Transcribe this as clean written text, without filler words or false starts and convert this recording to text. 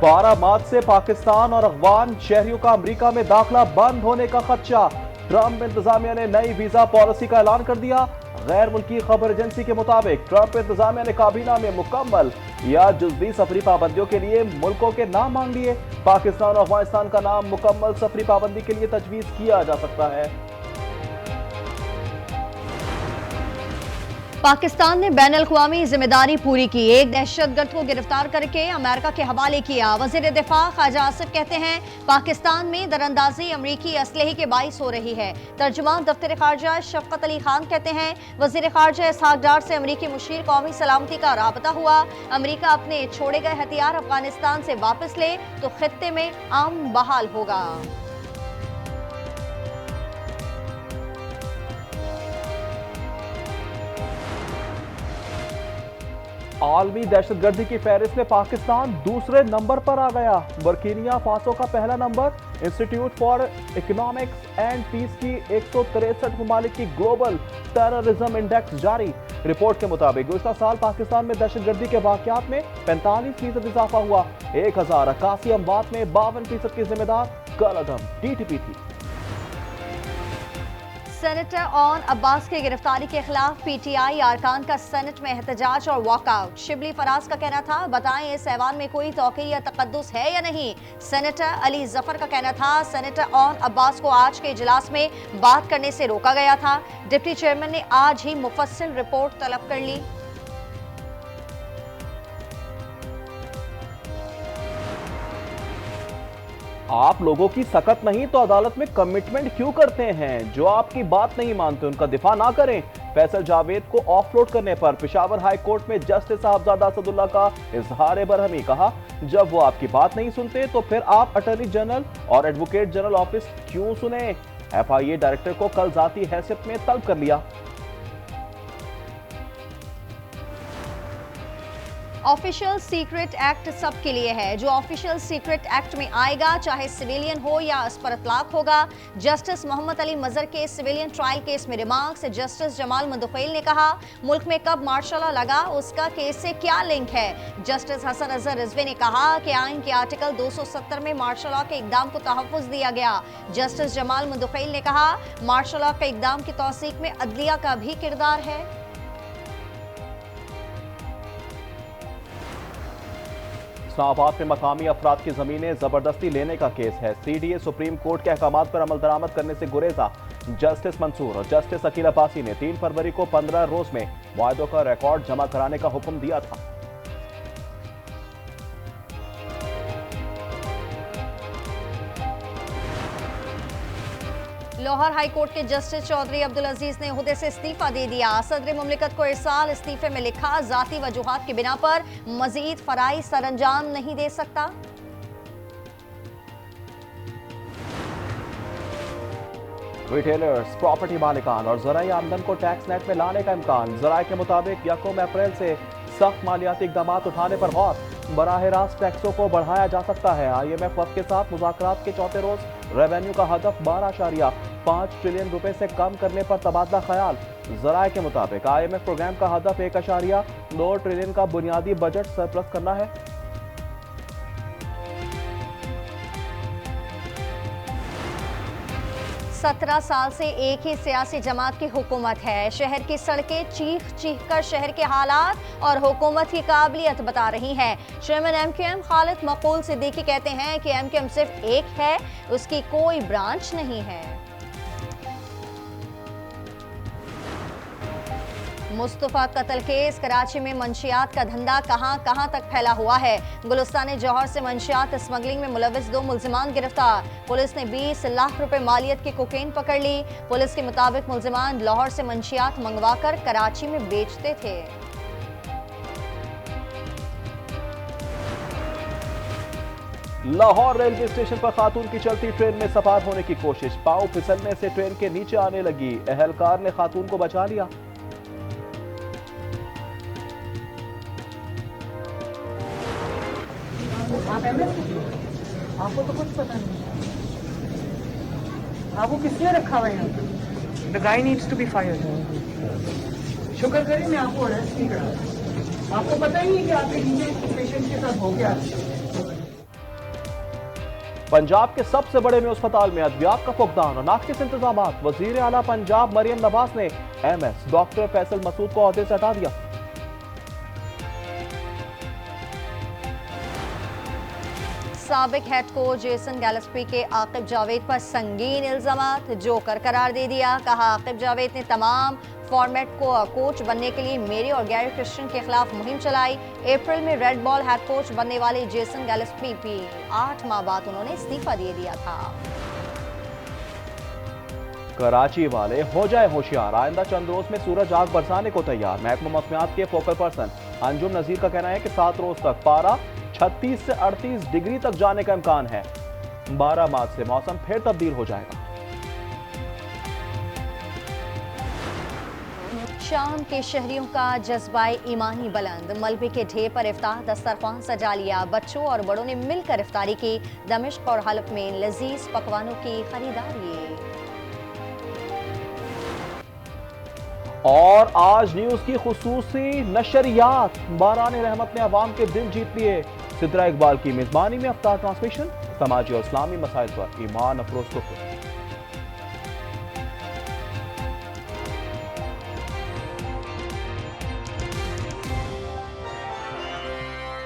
12 मार्च से पाकिस्तान और अफगान शहरियों का अमेरिका में दाखिला बंद होने का खदशा। ट्रंप इंतजामिया ने नई वीजा पॉलिसी का ऐलान कर दिया। गैर मुल्की खबर एजेंसी के मुताबिक ट्रंप इंतजामिया ने काबीना में मुकम्मल या जुज़वी सफरी पाबंदियों के लिए मुल्कों के नाम मांग लिए। पाकिस्तान और अफगानिस्तान का नाम मुकम्मल सफरी पाबंदी के लिए तजवीज़ किया जा सकता है। पाकिस्तान ने बैन अल-अक़वामी जिम्मेदारी पूरी की, एक दहशतगर्द को गिरफ्तार करके अमेरिका के हवाले किया। वज़ीर दिफा ख्वाजा आसिफ कहते हैं पाकिस्तान में दरअंदाजी अमरीकी असलहे के बाइस हो रही है। तर्जुमान दफ्तर ख़ारजा शफ़क़त अली खान कहते हैं वज़ीर ख़ारजा इसहाक़ डार से अमरीकी मुशीर कौमी सलामती का राबता हुआ। अमरीका अपने छोड़े गए हथियार अफगानिस्तान से वापस ले तो खित्ते में अमन बहाल होगा। आलमी दहशतगर्दी की फहरिस्त में पाकिस्तान दूसरे नंबर पर आ गया। बर्किना फासो का पहला नंबर। Institute for economics and peace की 163 ममालिक की ग्लोबल टेररिज्म इंडेक्स जारी। रिपोर्ट के मुताबिक गुज़श्ता साल पाकिस्तान में दहशतगर्दी के वाक़यात में 45% इजाफा हुआ। 1081 अमवात में 52% की जिम्मेदार कलअदम टीटीपी थी। सेनेटर ओन अब्बास की गिरफ्तारी के खिलाफ पीटीआई अरकान का सेनेट में एहतजाज और वॉकआउट। शिबली फराज का कहना था बताएं इस ऐवान में कोई तौक़ीर या तक़द्दुस है या नहीं। सेनेटर अली जफर का कहना था सेनेटर ओन अब्बास को आज के इजलास में बात करने से रोका गया था। डिप्टी चेयरमैन ने आज ही मुफस्सिल रिपोर्ट तलब कर ली। आप लोगों की सकत नहीं तो अदालत में कमिटमेंट क्यों करते हैं? जो आपकी बात नहीं मानते उनका दिफा ना करें। फैसल जावेद को ऑफलोड करने पर पेशावर हाई कोर्ट में जस्टिस साहबजादा असदुल्ला का इजहार बरहमी। कहा जब वो आपकी बात नहीं सुनते तो फिर आप अटॉर्नी जनरल और एडवोकेट जनरल ऑफिस क्यों सुने? एफआईए डायरेक्टर को कल जाती हैसियत में तलब कर लिया। ऑफिशियल सीक्रेट एक्ट सबके लिए है। जो ऑफिशियल सीक्रेट एक्ट में आएगा चाहे सिविलियन हो या उस पर इतलाक होगा। जस्टिस मोहम्मद अली मजहर के सिविलियन ट्रायल केस में रिमार्क्स। जस्टिस जमाल मुदखिल ने कहा मुल्क में कब मार्शल लॉ लगा उसका केस से क्या लिंक है। जस्टिस हसन अजहर रिजवी ने कहा कि आइन के आर्टिकल 270 में मार्शल लॉ के इकदाम को तहफ़्फ़ुज़ दिया गया। जस्टिस जमाल मुदखिल ने कहा मार्शल लॉ के इकदाम की तौसीक में अदलिया का भी किरदार है। इस्लामाबाद में मकामी अफराद की जमीनें जबरदस्ती लेने का केस है। सीडीए सुप्रीम कोर्ट के अहकाम पर अमल दरामद करने से गुरेजा। जस्टिस मंसूर और जस्टिस अकील अब्बासी ने 3 फरवरी को 15 रोज में वायदों का रिकॉर्ड जमा कराने का हुक्म दिया था। लाहौर हाई कोर्ट के जस्टिस चौधरी अब्दुल अजीज ने ओहदे से इस्तीफा दे दिया। सदर मुमलिकत को इरसाल इस्तीफे में लिखा जाती वजूहात की बिना पर मजीद फराइज सरंजाम नहीं दे सकता। रिटेलर्स, प्रॉपर्टी मालिकान और ज़राई आमदन को टैक्स नेट में लाने का इम्कान। ज़राए के मुताबिक 1 अप्रैल से सख्त मालियाती इकदाम उठाने पर गौर। बराह रास्त टैक्सों को बढ़ाया जा सकता है। IMF वक्त के साथ मुज़ाकरात के चौथे रोज रेवेन्यू का हदफ 12.5 ट्रिलियन रुपए से कम करने पर तबादला ख्याल। ज़राए के मुताबिक IMF प्रोग्राम का हदफ 1.2 ट्रिलियन का बुनियादी बजट सरप्लस करना है। सत्रह साल से एक ही सियासी जमात की हुकूमत है। शहर की सड़कें चीख चीख कर शहर के हालात और हुकूमत की काबिलियत बता रही हैं। चेयरमैन MQM खालिद मकबूल सिद्दीकी कहते हैं कि MQM सिर्फ एक है, उसकी कोई ब्रांच नहीं है। मुस्तफा कत्ल केस। कराची में मंशियात का धंधा कहां तक फैला हुआ है। गुलिस्तान जौहर से मंशियात स्मगलिंग में मुलविस 2 मुल्जिमान गिरफ्तार। पुलिस ने 20 लाख रुपए मालियत की कोकेन पकड़ ली। पुलिस के मुताबिक मुल्जिमान लाहौर से मंशियात मंगवाकर कराची में बेचते थे। लाहौर रेलवे स्टेशन पर खातून की चलती ट्रेन में सवार होने की कोशिश। पांव फिसलने से ट्रेन के नीचे आने लगी। एहलकार ने खातून को बचा लिया। आपको तो कुछ पता नहीं। आपको किसने रखा हुआ है यहाँ पे? The guy needs to be fired. शुक्र करें मैं आपको अरेस्ट नहीं करा। आपको पता ही नहीं कि आपके नीचे पेशेंट के साथ हो गया। पंजाब के सबसे बड़े में अस्पताल में अद्वियात का फुकदान और नाकिस इंतजाम। वजीर आला पंजाब मरियम नवाज ने एमएस डॉक्टर फैसल मसूद को ओहदे से हटा दिया। साबिक हेड कोच जेसन गैलेस्पी के आकिब जावेद पर संगीन इल्जामात, जोकर करार दे दिया। कहा आकिब जावेद ने तमाम फॉर्मेट को कोच बनने के लिए मेरे और गैरी क्रिश्चियन के खिलाफ मुहिम चलाई। अप्रैल में रेड बॉल हेड कोच बनने वाले जेसन गैलेस्पी भी 8 माह बाद उन्होंने इस्तीफा दे दिया था। कराची वाले हो जाए होशियार, आइंदा चंद रोज में सूरज आग बरसाने को तैयार। महकमा मौसमियात के फोकल पर्सन अंजुम नजीर का कहना है कि 7 रोज तक पारा 36 से 38 डिग्री तक जाने का इम्कान है। 12 मार्च से मौसम फिर तब्दील हो जाएगा। शाम के शहरियों का जज्बा ईमानी बुलंद, मलबे के ढेर पर इफ्तार दस्तरखान सजा लिया। बच्चों और बड़ों ने मिलकर इफ्तारी की। दमिश्क और हलफ में लजीज पकवानों की खरीदारी। और आज न्यूज की खुसूसी नशरियात, बारान रहमत ने अवाम के दिल जीत लिए। सिद्रा इकबाल की मेजबानी में अफ्तार ट्रांसमिशन समाजी और इस्लामी मसाइल पर ईमान अफरोज को